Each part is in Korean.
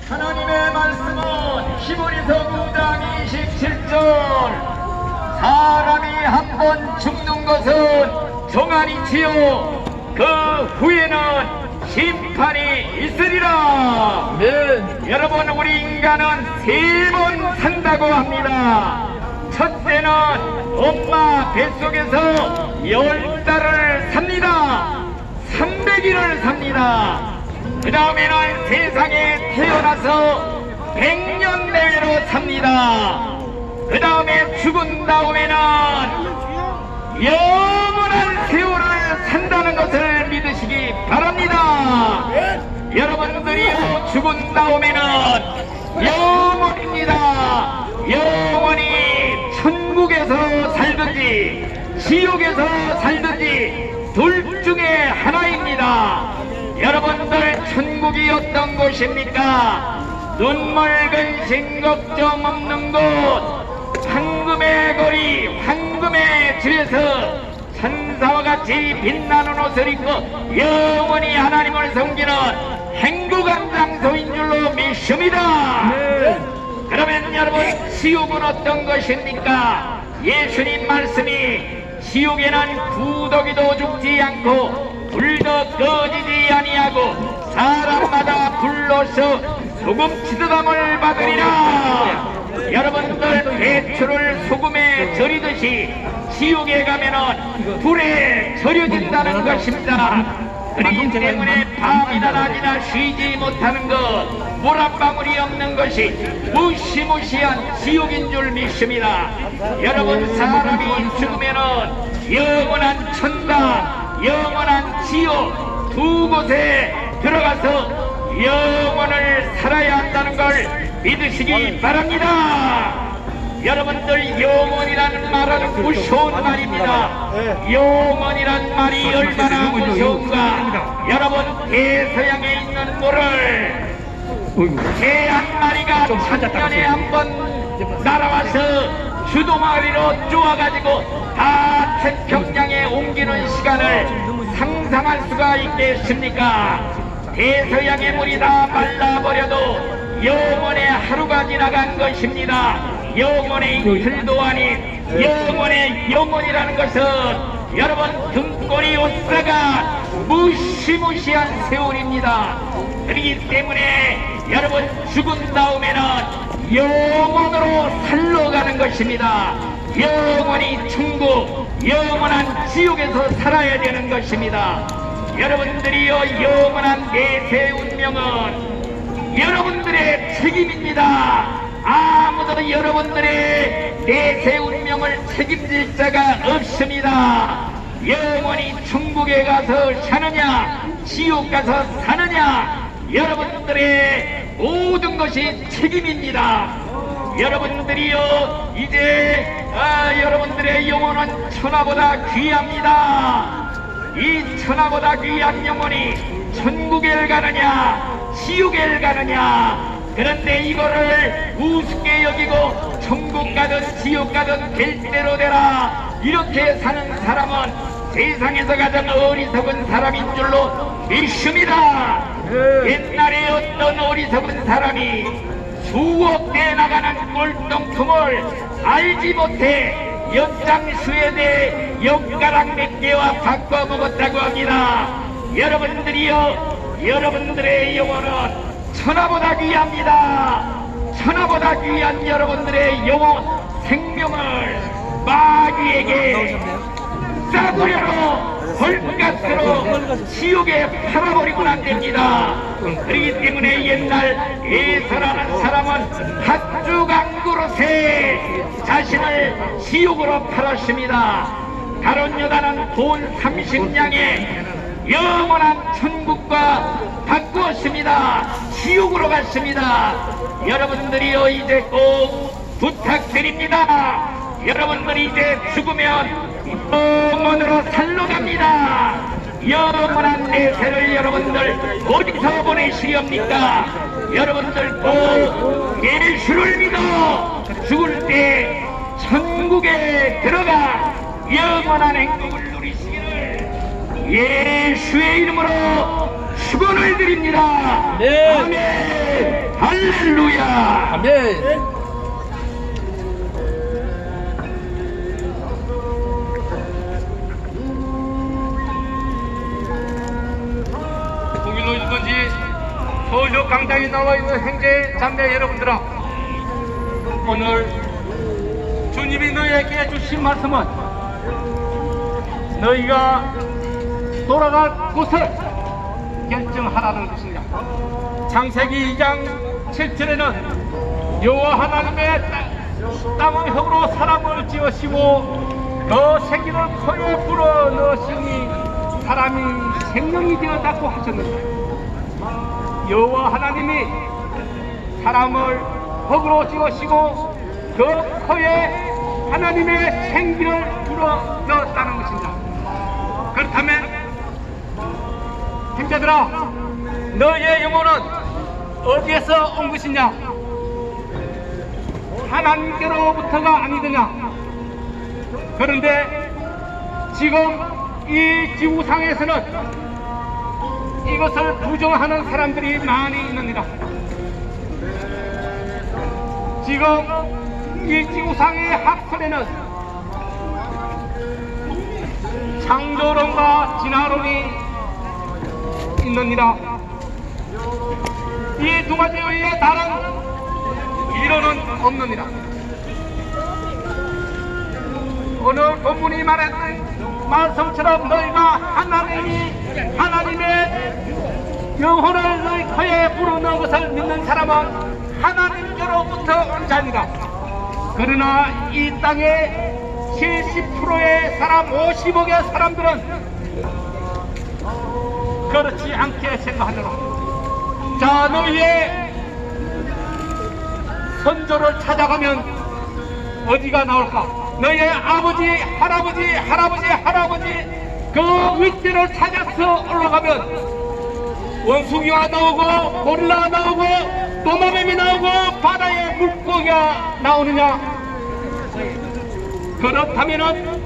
하나님의 말씀은 히브리서 9장 27절 사람이 한 번 죽는 것은 종안이지요 그 후에는 심판이 있으리라. 여러분, 우리 인간은 3번 산다고 합니다. 첫째는 엄마 뱃속에서 10달을 삽니다. 300일을 삽니다. 그 다음에는 세상에 태어나서 100년 내외로 삽니다. 그 다음에 죽은 다음에는 영원한 세월을 산다는 것을 믿으시기 바랍니다. 여러분들이 죽은 다음에는 영원입니다. 영원히 천국에서 살든지 지옥에서 살든지 둘 중에 하나입니다. 여러분들, 천국이 어떤 곳입니까? 눈물 근심 걱정 없는 곳, 황금의 거리, 황금의 집에서 천사와 같이 빛나는 옷을 입고 영원히 하나님을 섬기는 행복한 장소인 줄로 믿습니다. 그러면 여러분, 지옥은 어떤 것입니까? 예수님 말씀이 지옥에는 구더기도 죽지 않고 불도 꺼지지 아니하고 사람마다 불로서 소금 치드담을 받으리라. 여러분들, 배추를 소금에 절이듯이 지옥에 가면은 불에 절여진다는 것입니다. 그렇기 때문에 밤이나 낮이나 쉬지 못하는 것, 물 한 방울이 없는 것이 무시무시한 지옥인 줄 믿습니다. 여러분, 사람이 죽으면은 영원한 천당, 영원한 지옥 두 곳에 들어가서 영원을 살아야 한다는 걸 믿으시기 바랍니다. 여러분들, 영원이라는 말은 무서운 말입니다. 영원이란 말이 얼마나 무서운가. 여러분, 대서양에 있는 물을 개 한 마리가 천년에 한 번 날아와서 주도마리로 쪼아가지고 다 태평양에 옮기는 시간을 상상할 수가 있겠습니까? 대서양의 물이 다 말라버려도 영원의 하루가 지나간 것입니다. 영원의 이틀도 아닌 영원의 영원이라는 것은 여러분, 등골이 오싹한 무시무시한 세월입니다. 그렇기 때문에 여러분, 죽은 다음에는 영원으로 살러 가는 것입니다. 영원히 천국, 영원한 지옥에서 살아야 되는 것입니다. 여러분들이요, 영원한 내세 운명은 여러분들의 책임입니다. 아무도 여러분들의 내세 운명을 책임질 자가 없습니다. 영원히 천국에 가서 사느냐, 지옥 가서 사느냐, 여러분들의 모든 것이 책임입니다. 여러분들이요, 이제 여러분들의 영혼은 천하보다 귀합니다. 이 천하보다 귀한 영혼이 천국에 가느냐, 지옥에 가느냐. 그런데 이거를 우습게 여기고 천국 가든 지옥 가든 될 대로 되라, 이렇게 사는 사람은 세상에서 가장 어리석은 사람인 줄로 믿습니다. 옛날에 어떤 어리석은 사람이 수억 대 나가는 꼴똥통을 알지 못해 연장수에 대해 엿가락 몇 개와 바꿔 먹었다고 합니다. 여러분들이요, 여러분들의 영혼은 천하보다 귀합니다. 천하보다 귀한 여러분들의 영혼, 생명을 마귀에게 싸구려로 벌값으로 지옥에 팔아버리고는 안 됩니다. 그렇기 때문에 옛날 에서라는 사람은 팥죽안그릇에 자신을 지옥으로 팔았습니다. 다른 여자는 돈 30냥에 영원한 천국과 바꾸었습니다. 지옥으로 갔습니다. 여러분들이요, 이제 꼭 부탁드립니다. 여러분들이 이제 죽으면 영원으로 살러 갑니다. 영원한 내세를 여러분들 어디서 보내시렵니까? 여러분들 꼭 예수를 믿어 죽을 때 천국에 들어가 영원한 행복을 누리시기를 예수의 이름으로 축원을 드립니다. 네. 아멘. 할렐루야. 아멘. 통일로 일든지 서울역 광장에 나와 있는 형제 자매 여러분들아, 오늘 주님이 너희에게 주신 말씀은 너희가 돌아갈 곳을 결정하라는 것입니다. 창세기 2장 7절에는 여호와 하나님의 땅의 흙으로 사람을 지으시고 너 생기를 코에 불어 넣으시니 사람이 생명이 되었다고 하셨는데, 여호와 하나님이 사람을 흙으로 지으시고 그 코에 하나님의 생기를 불어 넣었다는 것입니다. 그렇다면 형제들아, 너의 영혼은 어디에서 온 것이냐? 하나님께로부터가 아니더냐? 그런데 지금 이 지구상에서는 이것을 부정하는 사람들이 많이 있습니다. 지금 이 지구상의 학설에는 창조론과 진화론이 있느니라. 이 두 가지 외에 다른 이론은 없느니라. 오늘 본문이 말했던 말씀처럼 너희가 하나님의 영혼을 너희 코에 불어넣은 것을 믿는 사람은 하나님께로부터 온 자니라. 그러나 이 땅의 70%의 사람, 50억의 사람들은 그렇지 않게 생각하더라. 자, 너희의 선조를 찾아가면 어디가 나올까? 너희의 아버지, 할아버지 그 윗대를 찾아서 올라가면 원숭이가 나오고 고릴라가 나오고 도마뱀이 나오고 바다에 물고기가 나오느냐? 그렇다면은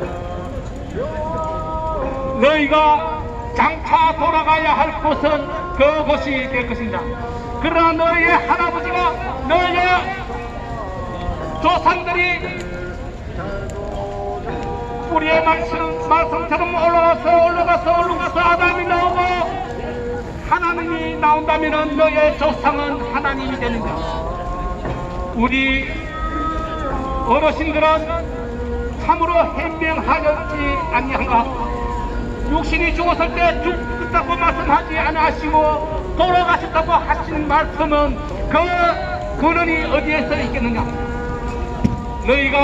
너희가 장차 돌아가야 할 곳은 그곳이 될 것입니다. 그러나 너희의 할아버지가, 너희의 조상들이 우리의 말씀처럼 올라가서 아담이 나오고 하나님이 나온다면 너의 조상은 하나님이 되는 것. 우리 어르신들은 참으로 현명하였지 아니한가? 육신이 죽었을 때 죽었다고 말씀하지 않으시고 돌아가셨다고 하시는 말씀은 그 근원이 어디에서 있겠느냐? 너희가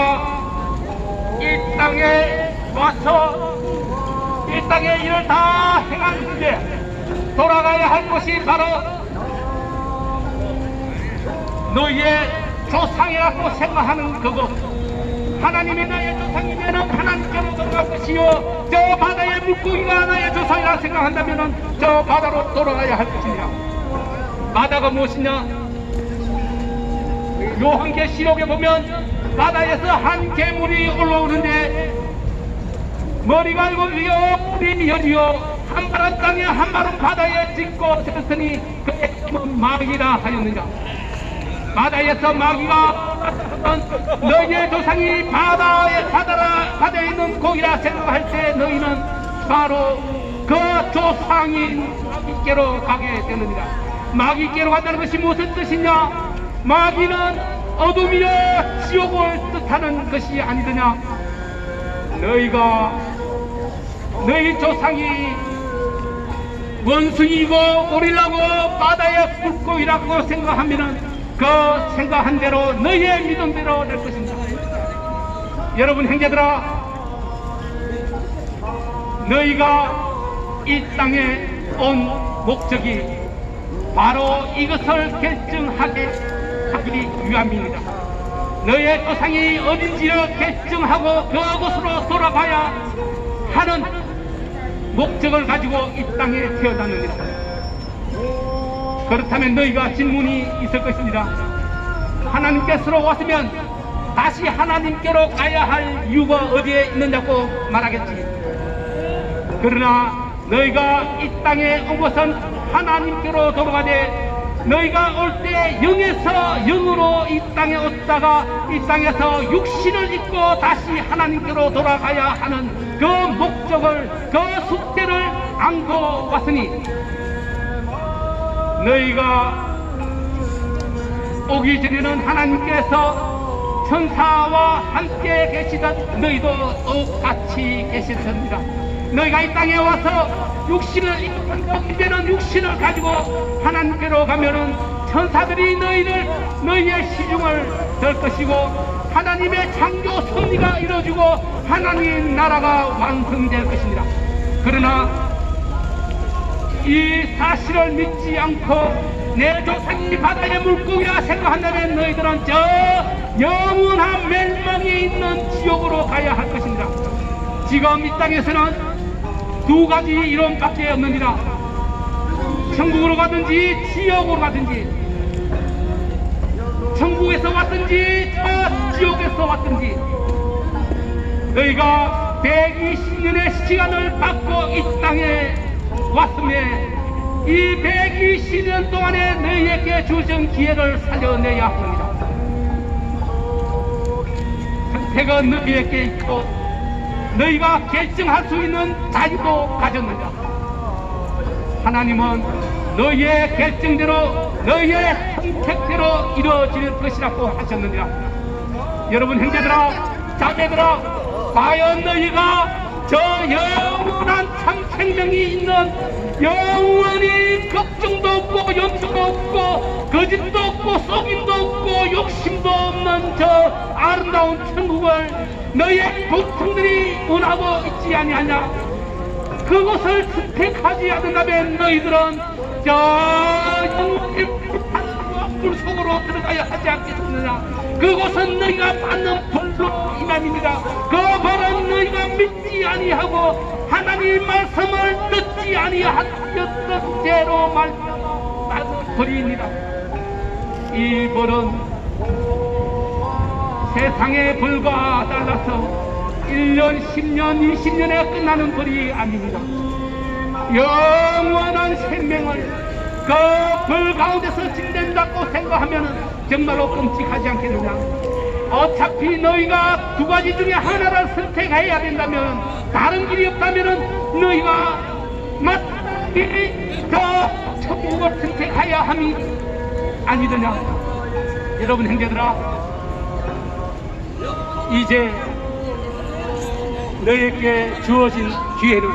이 땅에 와서 이 땅의 일을 다 행한 후에 돌아가야 할 것이 바로 너희의 조상이라고 생각하는 그것. 하나님이 나의 조상이면 하나님께로 돌아갈 것이요, 저 바다의 물고기가 나의 조상이라 생각한다면 저 바다로 돌아가야 할 것이냐? 바다가 무엇이냐? 요한계시록에 보면 바다에서 한 괴물이 올라오는데 머리가 일곱이요 뿔이 열이요 한 발은 땅에 한 발은 바다에 짚고 들었으니 그의 이름은 마귀라 하였느냐? 바다에서 마귀가 너희의 조상이 바다에 있는 고기라 생각할 때 너희는 바로 그 조상인 마귀께로 가게 되느니라. 마귀께로 간다는 것이 무슨 뜻이냐? 마귀는 어둠이여 지옥을 뜻하는 것이 아니더냐? 너희 조상이 원숭이고 고릴라고 바다의 물고기라고 생각하면은 그 생각한 대로 너희의 믿음대로 될 것입니다. 여러분 형제들아, 너희가 이 땅에 온 목적이 바로 이것을 결정하기 위함입니다. 너의 조상이 어딘지를 결정하고 그곳으로 돌아가야 하는 목적을 가지고 이 땅에 태어났느니라. 그렇다면 너희가 질문이 있을 것입니다. 하나님께서로 왔으면 다시 하나님께로 가야 할 이유가 어디에 있느냐고 말하겠지. 그러나 너희가 이 땅에 온 것은 하나님께로 돌아가되 너희가 올 때 영에서 영으로 이 땅에 왔다가 이 땅에서 육신을 입고 다시 하나님께로 돌아가야 하는 그 목적을, 그 숙제를 안고 왔으니 너희가 오기 전에는 하나님께서 천사와 함께 계시던 너희도 똑같이 계셨습니다. 너희가 이 땅에 와서 육신을 입으면 육신을 가지고 하나님께로 가면은 천사들이 너희의 시중을 들 것이고 하나님의 창조 섭리가 이루어지고 하나님 나라가 완성될 것입니다. 그러나 이 사실을 믿지 않고 내 조상이 바다의 물고기라 생각한다면 너희들은 저 영원한 멸망에 있는 지옥으로 가야 할 것입니다. 지금 이 땅에서는 두 가지 이론밖에 없느니라. 천국으로 가든지 지옥으로 가든지, 천국에서 왔든지 지옥에서 왔든지, 너희가 120년의 시간을 받고 이 땅에 왔음에 이 120년 동안에 너희에게 주신 기회를 살려내야 합니다. 선택은 너희에게 있고 너희가 결정할 수 있는 자유도 가졌느냐. 하나님은 너희의 결정대로 너희의 선택대로 이루어질 것이라고 하셨느니라. 여러분 형제들아 자매들아, 과연 너희가 저 영원한 참 생명이 있는 영원히 걱정도 없고 염려도 없고 거짓도 없고 속임도 없고 욕심도 없는 저 아름다운 천국을 너희의 복통들이 원하고 있지 아니하냐? 그것을 선택하지 않는다면 너희들은 저 영원히 불판과 불 속으로 들어가야 하지 않겠느냐? 그것은 너희가 받는 벌로 인함입니다. 그 벌은 너희가 믿지 아니하고 하나님 말씀을 듣지 아니하였던 죄로 말하는 벌입니다. 이 벌은 세상의 벌과 달라서 1년, 10년, 20년에 끝나는 벌이 아닙니다. 영원한 생명을 그 벌 가운데서 지낸다고 생각하면 정말로 끔찍하지 않겠느냐. 어차피 너희가 두 가지 중에 하나를 선택해야 된다면, 다른 길이 없다면 너희가 마땅히 저 천국을 선택해야 함이 아니더냐. 여러분 형제들아, 이제 너에게 주어진 기회는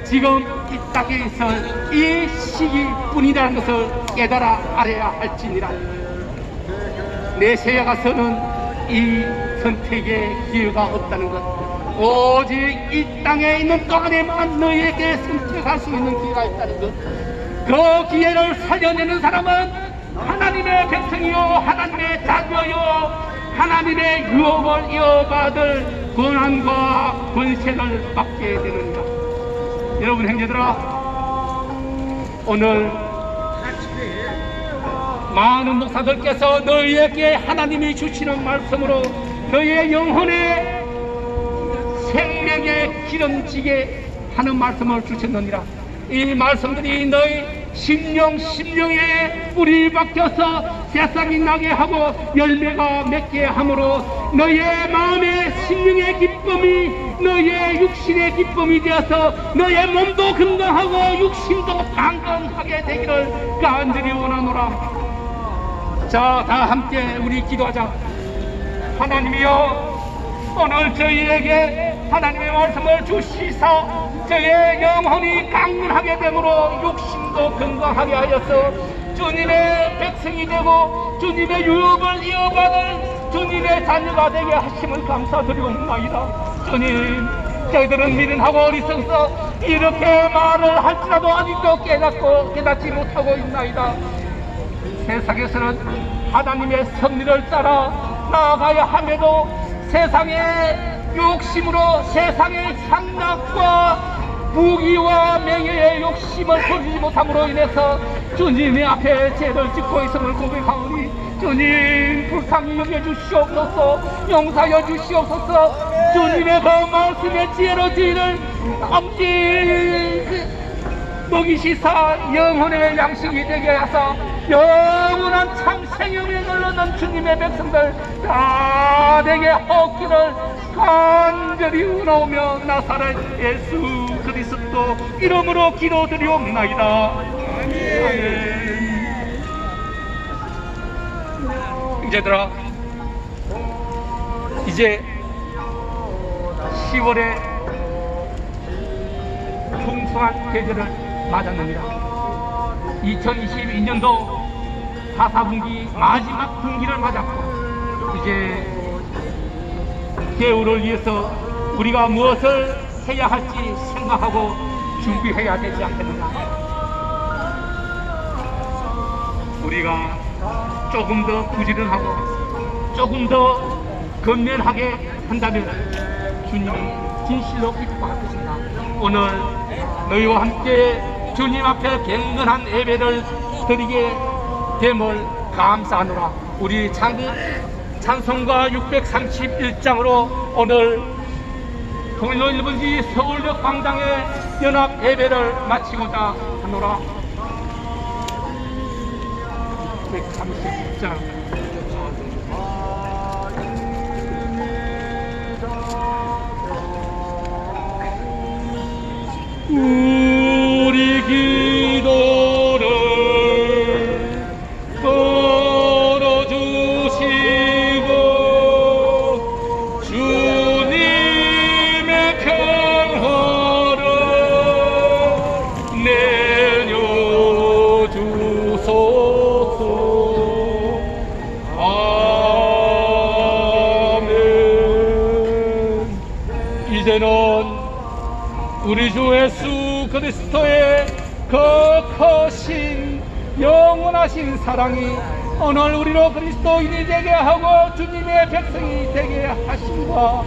지금 이 땅에 있을 이 시기뿐이라는 것을 깨달아 알아야 할지니라. 내세에 가서는 이 선택의 기회가 없다는 것, 오직 이 땅에 있는 동안에만 너에게 선택할 수 있는 기회가 있다는 것, 그 기회를 살려내는 사람은 하나님의 백성이요 하나님의 자녀요 하나님의 유업을 이어받을 권한과 권세를 받게 되느니라. 여러분 형제들아, 오늘 많은 목사들께서 너희에게 하나님이 주시는 말씀으로 너희의 영혼의 생명의 기름지게 하는 말씀을 주셨느니라. 이 말씀들이 너희 심령에 뿌리 박혀서 새싹이 나게 하고 열매가 맺게 함으로 너희의 마음의 심령의 기쁨이 너희의 육신의 기쁨이 되어서 너희의 몸도 건강하고 육신도 강건하게 되기를 간절히 원하노라. 자, 다 함께 우리 기도하자. 하나님이여, 오늘 저희에게 하나님의 말씀을 주시사 저의 영혼이 강건하게 되므로 육신도 건강하게 하여서 주님의 백성이 되고 주님의 유업을 이어받을 주님의 자녀가 되게 하심을 감사드리옵나이다. 주님, 저희들은 미련하고 어리석어서 이렇게 말을 할지라도 아직도 깨닫지 못하고 있나이다. 세상에서는 하나님의 섭리를 따라 나아가야 함에도 세상의 욕심으로 세상의 향락과 부귀와 명예의 욕심을 버리지 못함으로 인해서 주님의 앞에 죄를 짓고 있음을 고백하오니 주님 불쌍히 여겨주시옵소서, 용서하여 주시옵소서. 주님의 그 말씀의 지혜로 저희를 엄지 먹이시사 영혼의 양식이 되게 하사 영원한 참 생명의 걸로 넘치님의 백성들 다 되게 얻기를 간절히 원하오며 나사렛 예수 그리스도 이름으로 기도드리옵나이다. 아멘. 형제들아, 이제 10월에 풍성한 계절을 맞았습니다. 2022년도 4분기 마지막 분기를 맞았고 이제 겨울을 위해서 우리가 무엇을 해야 할지 생각하고 준비해야 되지 않겠느냐. 우리가 조금 더 부지런하고 조금 더 건면하게 한다면 주님이 진실로 기뻐할 것입니다. 오늘 너희와 함께 주님 앞에 경건한 예배를 드리게 됨을 감사하노라. 우리 찬송가 631장으로 오늘 통일로 1번지 서울역 광장의 연합 예배를 마치고자 하노라. 630장 우리 기도를 들어주시고 주님의 평화를 내려주소서. 아멘. 이제는 우리 주 예수 그리스도의 그 크신 영원하신 사랑이 오늘 우리로 그리스도인이 되게 하고 주님의 백성이 되게 하심과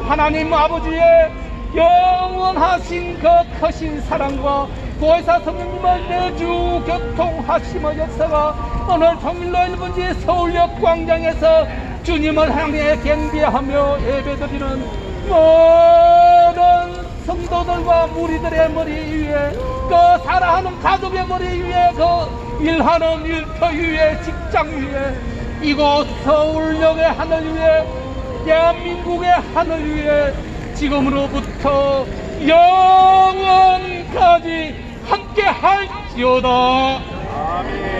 하나님 아버지의 영원하신 그 크신 사랑과 보혜사 성령님을 내주 교통하심의 역사가 오늘 통일로 1번지 서울역 광장에서 주님을 향해 경배하며 예배드리는 모든 성도들과 무리들의 머리 위에, 그 살아가는 가족의 머리 위에, 그 일하는 일터 위에, 직장 위에, 이곳 서울역의 하늘 위에, 대한민국의 하늘 위에 지금으로부터 영원까지 함께 할지어다. 아멘.